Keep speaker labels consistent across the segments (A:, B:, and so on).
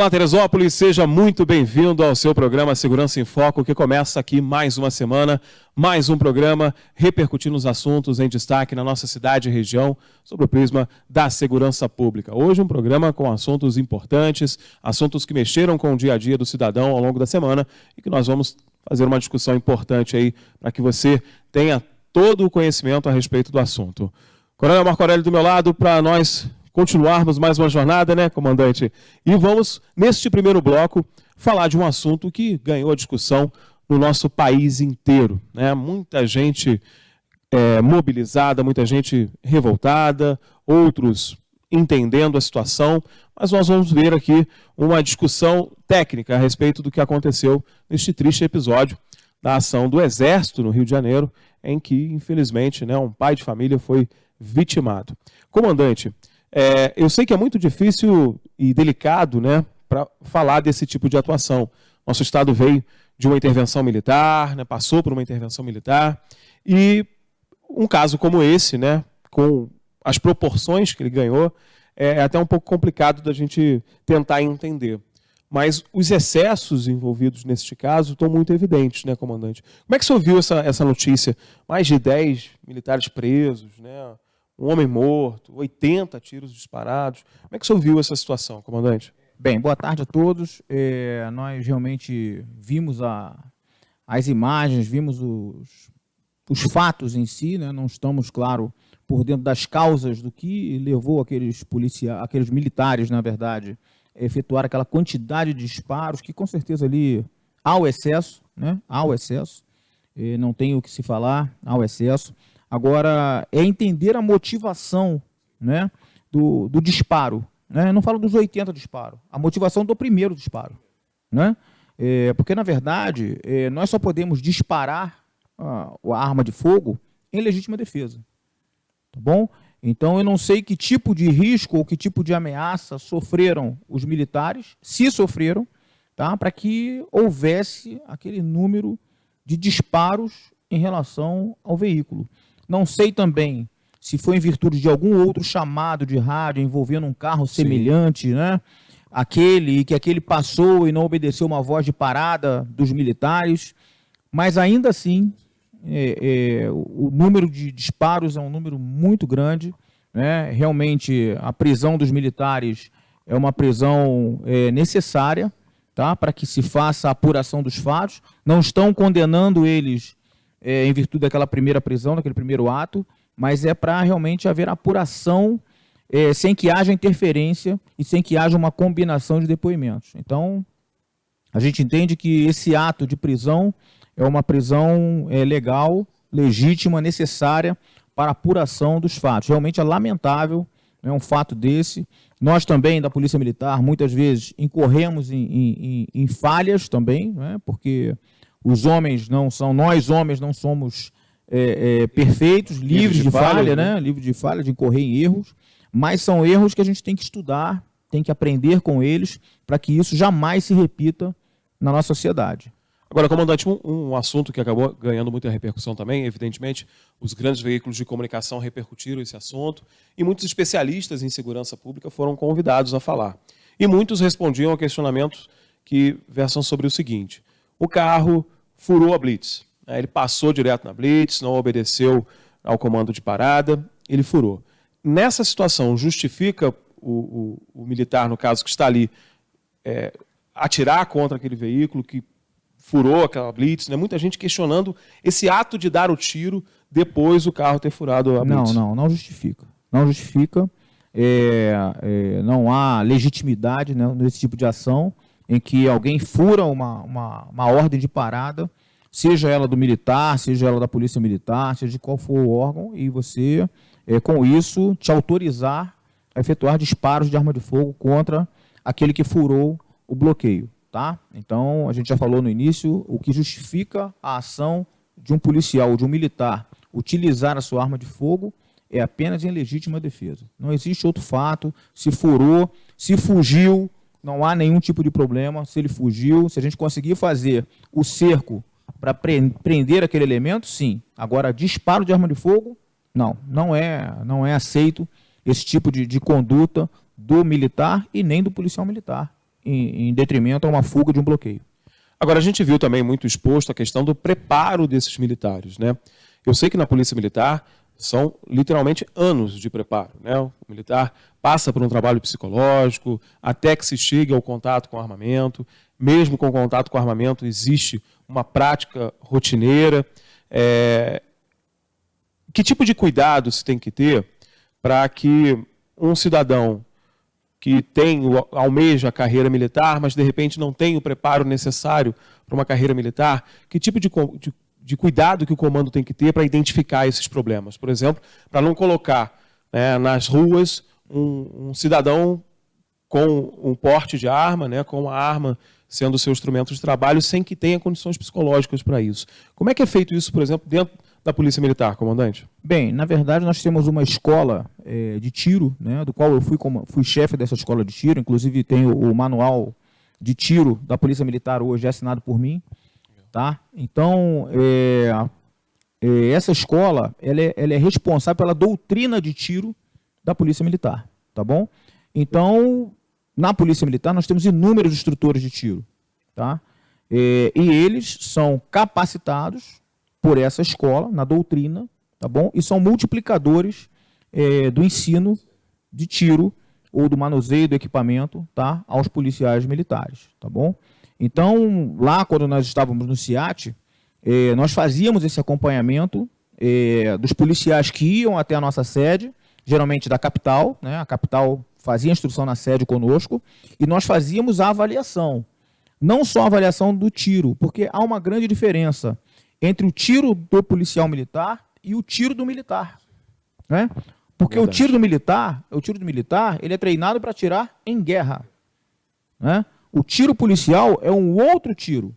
A: Olá, Teresópolis, seja muito bem-vindo ao seu programa Segurança em Foco, que começa aqui mais uma semana, mais um programa repercutindo os assuntos em destaque na nossa cidade e região sobre o prisma da segurança pública. Hoje um programa com assuntos importantes, assuntos que mexeram com o dia a dia do cidadão ao longo da semana e que nós vamos fazer uma discussão importante aí para que você tenha todo o conhecimento a respeito do assunto. Coronel Marco Aurélio do meu lado para nós continuarmos mais uma jornada, né, comandante? E vamos, neste primeiro bloco, falar de um assunto que ganhou a discussão no nosso país inteiro, né? Muita gente mobilizada, muita gente revoltada, outros entendendo a situação, mas nós vamos ver aqui uma discussão técnica a respeito do que aconteceu neste triste episódio da ação do Exército no Rio de Janeiro, em que, infelizmente, né, um pai de família foi vitimado. Comandante, eu sei que é muito difícil e delicado, né, para falar desse tipo de atuação. Nosso Estado veio de uma intervenção militar, né, passou por uma intervenção militar, e um caso como esse, né, com as proporções que ele ganhou, é até um pouco complicado da gente tentar entender. Mas os excessos envolvidos neste caso estão muito evidentes, né, comandante? Como é que o senhor viu essa notícia? Mais de 10 militares presos, né? Um homem morto, 80 tiros disparados. Como é que o senhor viu essa situação, comandante?
B: Bem, boa tarde a todos. Nós realmente vimos as imagens, vimos os fatos em si, né? Não estamos, claro, por dentro das causas do que levou aqueles militares, na verdade, a efetuar aquela quantidade de disparos, que com certeza ali há o excesso, né? Há o excesso, não tem o que se falar, há o excesso. Agora, é entender a motivação, né, do disparo. Né? Eu não falo dos 80 disparos, a motivação do primeiro disparo. Né? Porque, na verdade, nós só podemos disparar a arma de fogo em legítima defesa. Tá bom? Então, eu não sei que tipo de risco ou que tipo de ameaça sofreram os militares, se sofreram, tá? Para que houvesse aquele número de disparos em relação ao veículo. Não sei também se foi em virtude de algum outro chamado de rádio envolvendo um carro semelhante, né? Aquele passou e não obedeceu uma voz de parada dos militares, mas ainda assim o número de disparos é um número muito grande, né? Realmente a prisão dos militares é uma prisão necessária, tá? Para que se faça a apuração dos fatos. Não estão condenando eles em virtude daquela primeira prisão, daquele primeiro ato, mas é para realmente haver apuração sem que haja interferência e sem que haja uma combinação de depoimentos. Então, a gente entende que esse ato de prisão é uma prisão legal, legítima, necessária para a apuração dos fatos. Realmente é lamentável, né, um fato desse. Nós também, da Polícia Militar, muitas vezes incorremos em falhas também, né, porque nós homens não somos perfeitos, livres de falha, né? Livres de falha, de incorrer em erros, mas são erros que a gente tem que estudar, tem que aprender com eles, para que isso jamais se repita na nossa sociedade.
A: Agora, comandante, um assunto que acabou ganhando muita repercussão também, evidentemente, os grandes veículos de comunicação repercutiram esse assunto e muitos especialistas em segurança pública foram convidados a falar. E muitos respondiam a questionamentos que versam sobre o seguinte: o carro furou a blitz, né? Ele passou direto na blitz, não obedeceu ao comando de parada, ele furou. Nessa situação, justifica o militar, no caso, que está ali, atirar contra aquele veículo que furou aquela blitz, né? Muita gente questionando esse ato de dar o tiro depois do carro ter furado a blitz.
B: Não justifica. Não justifica, não há legitimidade, né, nesse tipo de ação, em que alguém fura uma ordem de parada, seja ela do militar, seja ela da polícia militar, seja de qual for o órgão, e você, com isso, te autorizar a efetuar disparos de arma de fogo contra aquele que furou o bloqueio. Tá? Então, a gente já falou no início, o que justifica a ação de um policial ou de um militar utilizar a sua arma de fogo é apenas em legítima defesa. Não existe outro fato, se furou, se fugiu, não há nenhum tipo de problema. Se ele fugiu, se a gente conseguir fazer o cerco para prender aquele elemento, sim. Agora, disparo de arma de fogo, não é aceito esse tipo de conduta do militar e nem do policial militar em detrimento a uma fuga de um bloqueio.
A: Agora, a gente viu também muito exposto a questão do preparo desses militares, né? Eu sei que na Polícia Militar são literalmente anos de preparo, né? O militar passa por um trabalho psicológico até que se chegue ao contato com o armamento. Mesmo com contato com o armamento, existe uma prática rotineira. Que tipo de cuidado se tem que ter para que um cidadão que almeja a carreira militar, mas de repente não tem o preparo necessário para uma carreira militar, que tipo de cuidado que o comando tem que ter para identificar esses problemas? Por exemplo, para não colocar, né, nas ruas um cidadão com um porte de arma, né, com a arma sendo o seu instrumento de trabalho, sem que tenha condições psicológicas para isso. Como é que é feito isso, por exemplo, dentro da Polícia Militar, comandante?
B: Bem, na verdade, nós temos uma escola de tiro, né, do qual eu fui chefe dessa escola de tiro, inclusive tenho o manual de tiro da Polícia Militar hoje assinado por mim. Tá? Então, essa escola ela é responsável pela doutrina de tiro da Polícia Militar. Tá bom? Então, na Polícia Militar, nós temos inúmeros instrutores de tiro. Tá? E eles são capacitados por essa escola, na doutrina, tá bom? E são multiplicadores do ensino de tiro ou do manuseio do equipamento, tá? Aos policiais militares. Tá bom? Então, lá quando nós estávamos no CIAT, nós fazíamos esse acompanhamento dos policiais que iam até a nossa sede, geralmente da capital, né? A capital fazia a instrução na sede conosco, e nós fazíamos a avaliação. Não só a avaliação do tiro, porque há uma grande diferença entre o tiro do policial militar e o tiro do militar. Né? Porque o tiro do militar, ele é treinado para atirar em guerra. Né? O tiro policial é um outro tiro.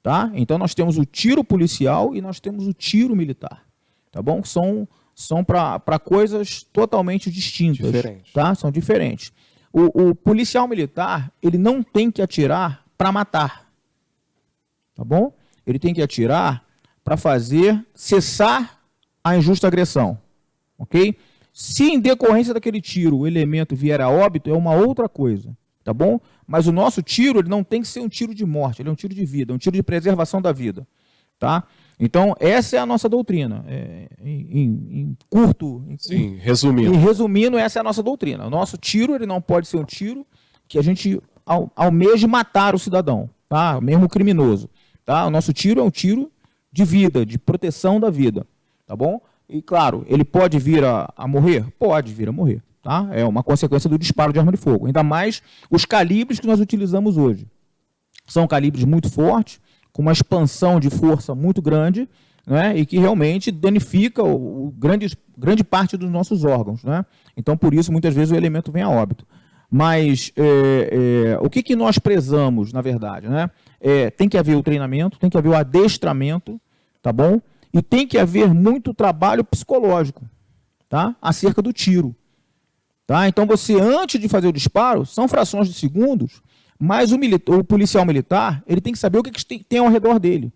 B: Tá? Então nós temos o tiro policial e nós temos o tiro militar. Tá bom? São para coisas totalmente distintas.
A: Diferentes.
B: Tá? São diferentes. O policial militar, ele não tem que atirar para matar. Tá bom? Ele tem que atirar para fazer cessar a injusta agressão. Ok? Se em decorrência daquele tiro o elemento vier a óbito, é uma outra coisa. Tá bom? Mas o nosso tiro, ele não tem que ser um tiro de morte, ele é um tiro de vida, um tiro de preservação da vida. Tá? Então, essa é a nossa doutrina.
A: Sim, resumindo.
B: Resumindo, essa é a nossa doutrina. O nosso tiro, ele não pode ser um tiro que a gente almeje matar o cidadão, tá? Mesmo o criminoso. Tá? O nosso tiro é um tiro de vida, de proteção da vida. Tá bom? E, claro, ele pode vir a morrer? Pode vir a morrer. Tá? É uma consequência do disparo de arma de fogo. Ainda mais os calibres que nós utilizamos hoje. São calibres muito fortes, com uma expansão de força muito grande, né? E que realmente danifica grande parte dos nossos órgãos. Né? Então, por isso, muitas vezes o elemento vem a óbito. Mas o que nós prezamos, na verdade? Né? Tem que haver o treinamento, tem que haver o adestramento, tá bom? E tem que haver muito trabalho psicológico, tá? Acerca do tiro. Tá? Então, você, antes de fazer o disparo, são frações de segundos, mas o policial militar, ele tem que saber o que tem ao redor dele.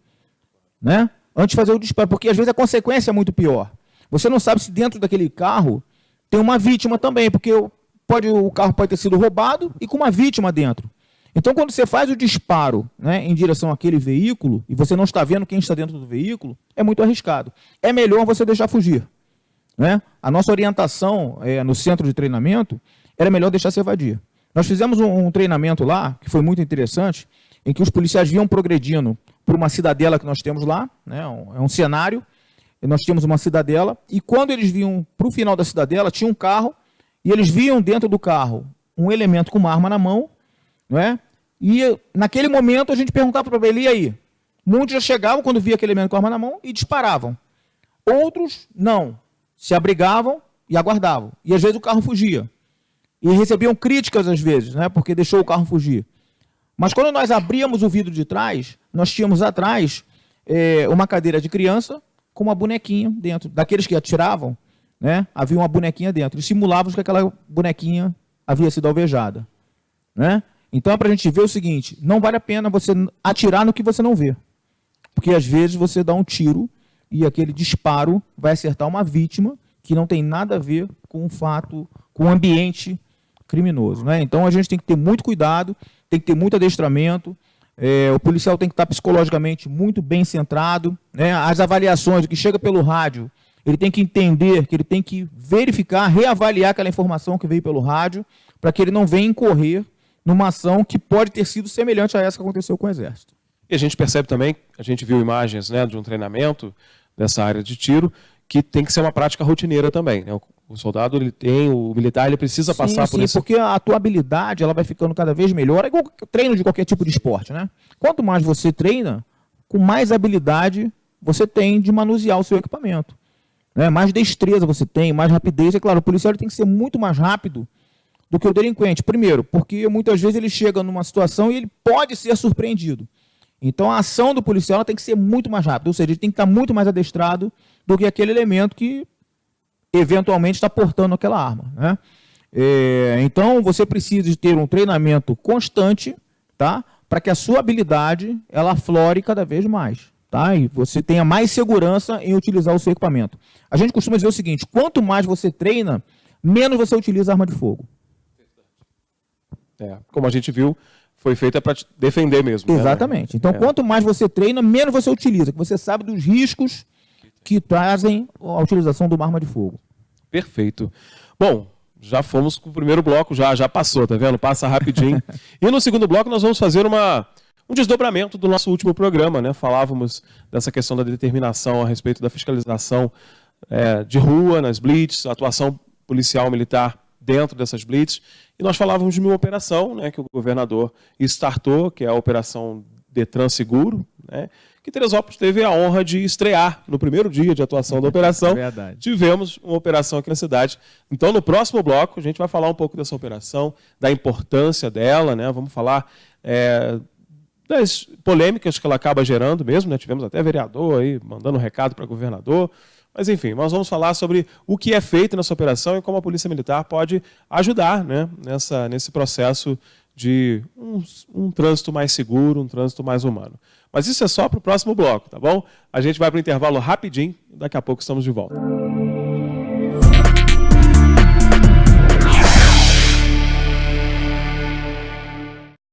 B: Né? Antes de fazer o disparo, porque às vezes a consequência é muito pior. Você não sabe se dentro daquele carro tem uma vítima também, porque o carro pode ter sido roubado e com uma vítima dentro. Então, quando você faz o disparo, né, em direção àquele veículo, e você não está vendo quem está dentro do veículo, é muito arriscado. É melhor você deixar fugir. Né? A nossa orientação no centro de treinamento era melhor deixar se evadir. Nós fizemos um treinamento lá, que foi muito interessante, em que os policiais vinham progredindo por uma cidadela que nós temos lá, né? É um cenário, e nós tínhamos uma cidadela, e quando eles vinham para o final da cidadela, tinha um carro, e eles viam dentro do carro um elemento com uma arma na mão, né? E naquele momento a gente perguntava para ele, e aí? Muitos já chegavam quando via aquele elemento com a arma na mão e disparavam. Outros não, se abrigavam e aguardavam. E às vezes o carro fugia. E recebiam críticas às vezes, né? Porque deixou o carro fugir. Mas quando nós abríamos o vidro de trás, nós tínhamos atrás uma cadeira de criança com uma bonequinha dentro. Daqueles que atiravam, né? Havia uma bonequinha dentro. E simulávamos que aquela bonequinha havia sido alvejada. Né? Então é para a gente ver o seguinte, não vale a pena você atirar no que você não vê. Porque às vezes você dá um tiro e aquele disparo vai acertar uma vítima que não tem nada a ver com o fato, com o ambiente criminoso. Né? Então a gente tem que ter muito cuidado, tem que ter muito adestramento, o policial tem que estar psicologicamente muito bem centrado, né? As avaliações, o que chega pelo rádio, ele tem que entender que ele tem que verificar, reavaliar aquela informação que veio pelo rádio, para que ele não venha incorrer numa ação que pode ter sido semelhante a essa que aconteceu com o Exército.
A: E a gente percebe também, a gente viu imagens, né, de um treinamento dessa área de tiro, que tem que ser uma prática rotineira também, né? O soldado, o militar, ele precisa passar por isso.
B: Porque a tua habilidade ela vai ficando cada vez melhor. É igual treino de qualquer tipo de esporte, né? Quanto mais você treina, com mais habilidade você tem de manusear o seu equipamento, né? Mais destreza você tem, mais rapidez. É claro, o policial ele tem que ser muito mais rápido do que o delinquente. Primeiro, porque muitas vezes ele chega numa situação e ele pode ser surpreendido. Então a ação do policial ela tem que ser muito mais rápida, ou seja, ele tem que estar muito mais adestrado do que aquele elemento que eventualmente está portando aquela arma, né? Então você precisa de ter um treinamento constante, tá? Para que a sua habilidade ela aflore cada vez mais, tá? E você tenha mais segurança em utilizar o seu equipamento. A gente costuma dizer o seguinte: quanto mais você treina, menos você utiliza arma de fogo.
A: Como a gente viu, foi feita para defender mesmo.
B: Exatamente. Né? Então, quanto mais você treina, menos você utiliza, que você sabe dos riscos que trazem a utilização de uma arma de fogo.
A: Perfeito. Bom, já fomos com o primeiro bloco, já passou, tá vendo? Passa rapidinho. E no segundo bloco nós vamos fazer um desdobramento do nosso último programa, né? Falávamos dessa questão da determinação a respeito da fiscalização de rua, nas blitz, atuação policial militar dentro dessas blitz. E nós falávamos de uma operação, né, que o governador startou, que é a Operação Detran Seguro, né, que Teresópolis teve a honra de estrear no primeiro dia de atuação da operação.
B: Verdade.
A: Tivemos uma operação aqui na cidade. Então, no próximo bloco, a gente vai falar um pouco dessa operação, da importância dela, né, vamos falar das polêmicas que ela acaba gerando mesmo, né, tivemos até vereador aí mandando um recado para o governador. Mas, enfim, nós vamos falar sobre o que é feito nessa operação e como a Polícia Militar pode ajudar, né, nesse processo de um trânsito mais seguro, um trânsito mais humano. Mas isso é só para o próximo bloco, tá bom? A gente vai para o intervalo rapidinho, daqui a pouco estamos de volta.